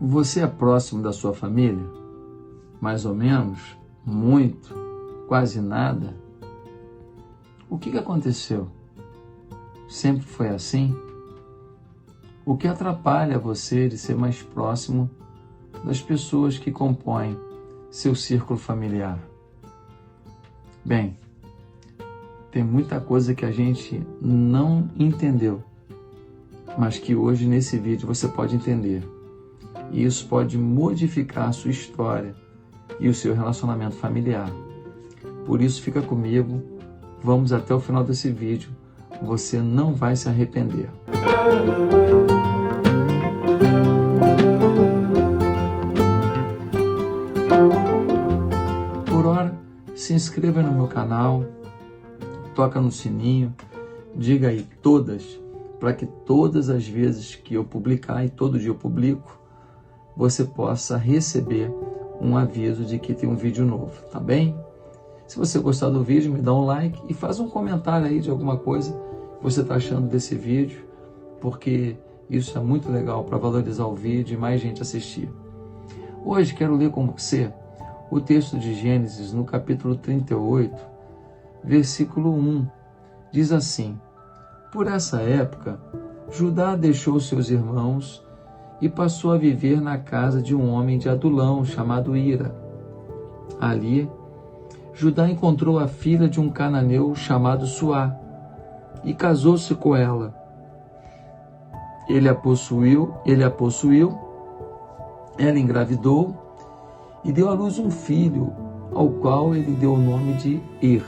Você é próximo da sua família? Mais ou menos? Muito? Quase nada? O que aconteceu? Sempre foi assim? O que atrapalha você de ser mais próximo das pessoas que compõem seu círculo familiar? Bem, tem muita coisa que a gente não entendeu, mas que hoje nesse vídeo você pode entender. E isso pode modificar a sua história e o seu relacionamento familiar. Por isso, fica comigo, vamos até o final desse vídeo, você não vai se arrepender. Por hora, se inscreva no meu canal, toca no sininho, diga aí todas, para que todas as vezes que eu publicar, e todo dia eu publico, você possa receber um aviso de que tem um vídeo novo, tá bem? Se você gostar do vídeo, me dá um like e faz um comentário aí de alguma coisa que você está achando desse vídeo, porque isso é muito legal para valorizar o vídeo e mais gente assistir. Hoje quero ler com você o texto de Gênesis no capítulo 38, versículo 1. Diz assim: Por essa época, Judá deixou seus irmãos e passou a viver na casa de um homem de Adulão chamado Hira. Ali, Judá encontrou a filha de um cananeu chamado Suá e casou-se com ela. Ele a possuiu, ela engravidou e deu à luz um filho, ao qual ele deu o nome de Er.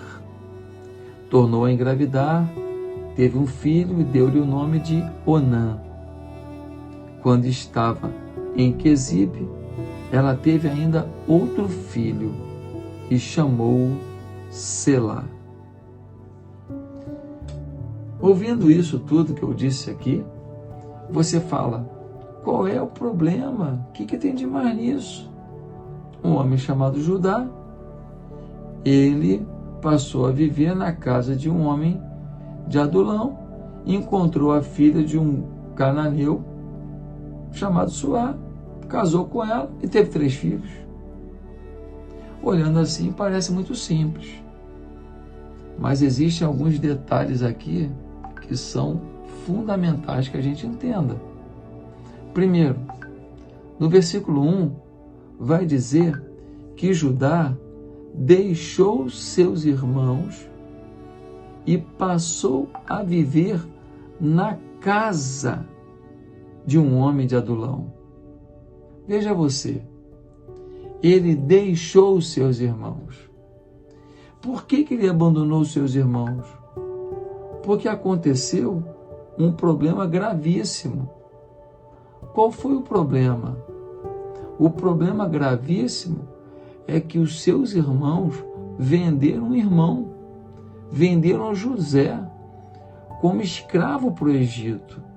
Tornou a engravidar, teve um filho e deu-lhe o nome de Onã. Quando estava em Quezib, ela teve ainda outro filho e chamou-o Selá. Ouvindo isso tudo que eu disse aqui, você fala: qual é o problema? O que tem de mais nisso? Um homem chamado Judá, ele passou a viver na casa de um homem de Adulão, encontrou a filha de um cananeu chamado Suá, casou com ela e teve 3 filhos. Olhando assim, parece muito simples, mas existem alguns detalhes aqui que são fundamentais que a gente entenda. Primeiro, no versículo 1, vai dizer que Judá deixou seus irmãos e passou a viver na casa de um homem de Adulão. Veja você, ele deixou seus irmãos. Por que ele abandonou seus irmãos? Porque aconteceu um problema gravíssimo. Qual foi o problema? O problema gravíssimo é que os seus irmãos venderam um irmão, venderam José como escravo para o Egito.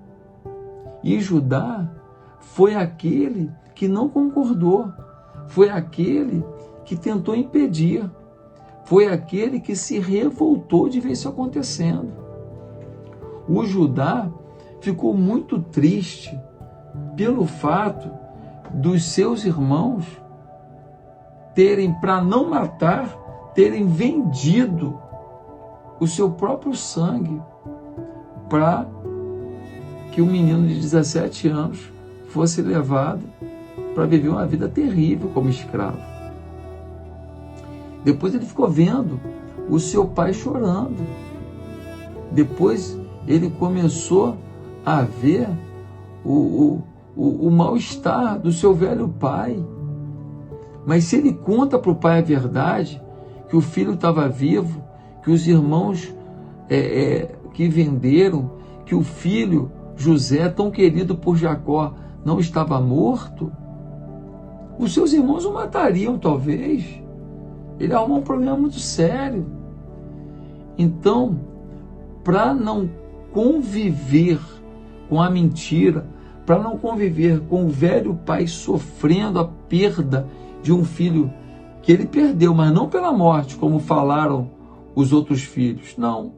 E Judá foi aquele que não concordou, foi aquele que tentou impedir, foi aquele que se revoltou de ver isso acontecendo. O Judá ficou muito triste pelo fato dos seus irmãos terem, para não matar, terem vendido o seu próprio sangue para que um menino de 17 anos fosse levado para viver uma vida terrível como escravo. Depois ele ficou vendo o seu pai chorando. Depois ele começou a ver o mal-estar do seu velho pai. Mas se ele conta para o pai a verdade, que o filho estava vivo, que os irmãos que venderam, que o filho José, tão querido por Jacó, não estava morto, os seus irmãos o matariam, talvez. Ele arrumou um problema muito sério. Então, para não conviver com a mentira, para não conviver com o velho pai sofrendo a perda de um filho que ele perdeu, mas não pela morte, como falaram os outros filhos. Não.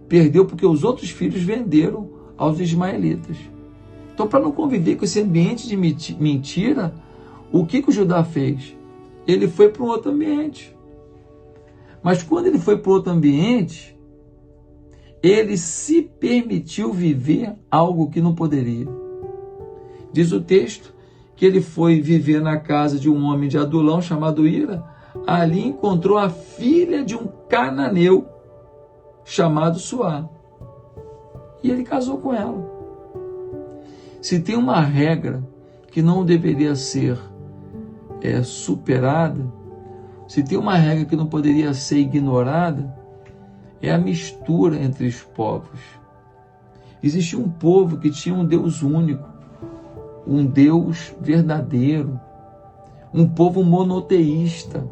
Perdeu porque os outros filhos venderam aos ismaelitas. Então, para não conviver com esse ambiente de mentira, o que o Judá fez? Ele foi para um outro ambiente. Mas quando ele foi para outro ambiente, ele se permitiu viver algo que não poderia. Diz o texto que ele foi viver na casa de um homem de Adulão chamado Ira. Ali encontrou a filha de um cananeu chamado Suá. E ele casou com ela. Se tem uma regra que não deveria ser superada, se tem uma regra que não poderia ser ignorada, é a mistura entre os povos. Existia um povo que tinha um Deus único, um Deus verdadeiro, um povo monoteísta,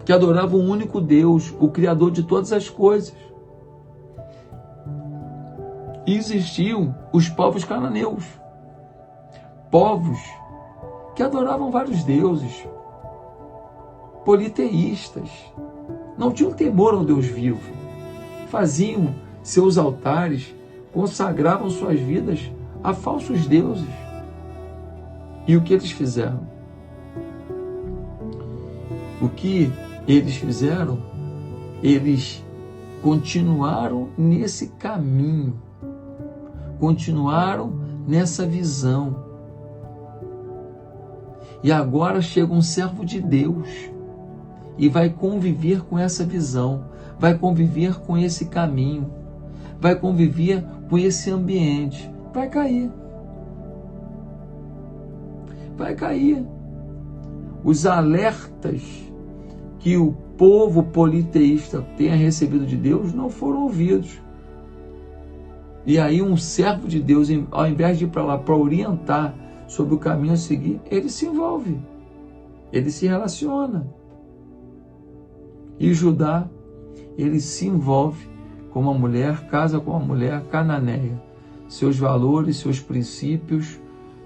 que adorava um único Deus, o Criador de todas as coisas. E existiam os povos cananeus, povos que adoravam vários deuses, politeístas, não tinham temor ao Deus vivo, faziam seus altares, consagravam suas vidas a falsos deuses. E o que eles fizeram? O que eles fizeram? Eles continuaram nesse caminho, continuaram nessa visão. E agora chega um servo de Deus e vai conviver com essa visão, vai conviver com esse caminho, vai conviver com esse ambiente. Vai cair. Vai cair. Os alertas que o povo politeísta tenha recebido de Deus não foram ouvidos. E aí um servo de Deus, ao invés de ir para lá para orientar sobre o caminho a seguir, ele se envolve, ele se relaciona. E Judá, ele se envolve com uma mulher, casa com uma mulher cananeia. Seus valores, seus princípios,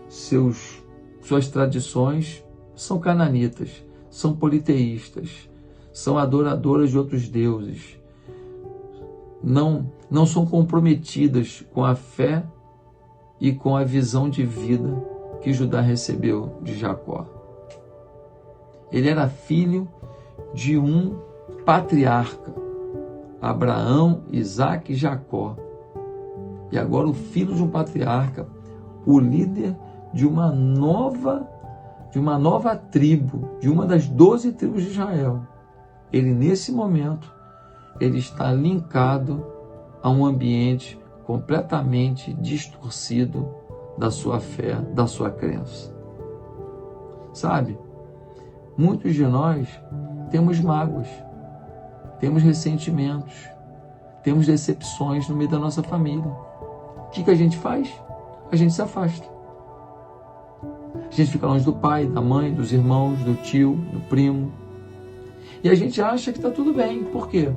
suas tradições são cananitas, são politeístas, são adoradoras de outros deuses. Não são comprometidas com a fé e com a visão de vida que Judá recebeu de Jacó. Ele era filho de um patriarca, Abraão, Isaque e Jacó. E agora o filho de um patriarca, o líder de uma nova tribo, de uma das 12 tribos de Israel. Ele, nesse momento, ele está linkado a um ambiente completamente distorcido da sua fé, da sua crença. Sabe, muitos de nós temos mágoas, temos ressentimentos, temos decepções no meio da nossa família. O que a gente faz? A gente se afasta. A gente fica longe do pai, da mãe, dos irmãos, do tio, do primo. E a gente acha que está tudo bem. Por quê?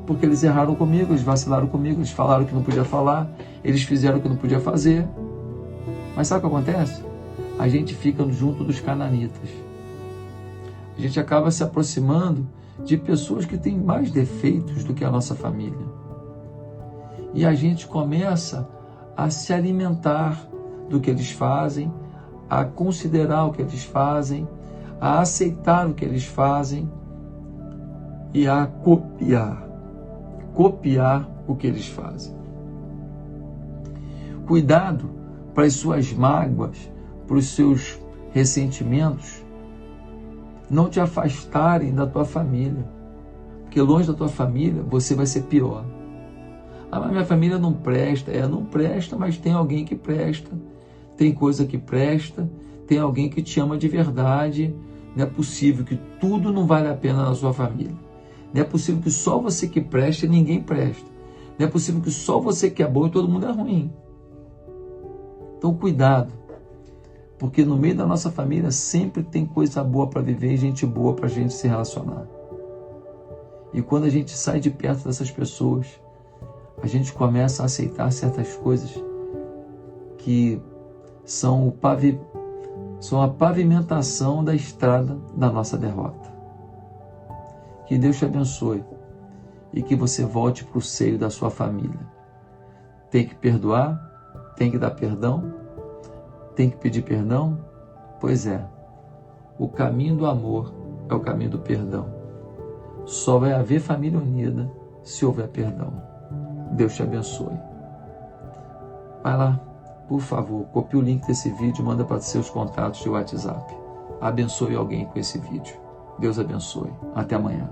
Porque eles erraram comigo, eles vacilaram comigo, eles falaram que não podia falar, eles fizeram o que não podia fazer. Mas sabe o que acontece? A gente fica junto dos cananitas. A gente acaba se aproximando de pessoas que têm mais defeitos do que a nossa família. E a gente começa a se alimentar do que eles fazem, a considerar o que eles fazem, a aceitar o que eles fazem e a copiar o que eles fazem. Cuidado para as suas mágoas, para os seus ressentimentos não te afastarem da tua família, porque longe da tua família você vai ser pior. Ah, mas minha família não presta. Não presta, mas tem alguém que presta, tem coisa que presta, tem alguém que te ama de verdade. Não é possível que tudo não vale a pena na sua família. Não é possível que só você que preste e ninguém presta. Não é possível que só você que é bom e todo mundo é ruim. Então cuidado, porque no meio da nossa família sempre tem coisa boa para viver e gente boa para a gente se relacionar. E quando a gente sai de perto dessas pessoas, a gente começa a aceitar certas coisas que são a pavimentação da estrada da nossa derrota. Que Deus te abençoe e que você volte para o seio da sua família. Tem que perdoar, tem que dar perdão, tem que pedir perdão? Pois é, o caminho do amor é o caminho do perdão. Só vai haver família unida se houver perdão. Deus te abençoe. Vai lá, por favor, copie o link desse vídeo e manda para seus contatos de WhatsApp. Abençoe alguém com esse vídeo. Deus abençoe. Até amanhã.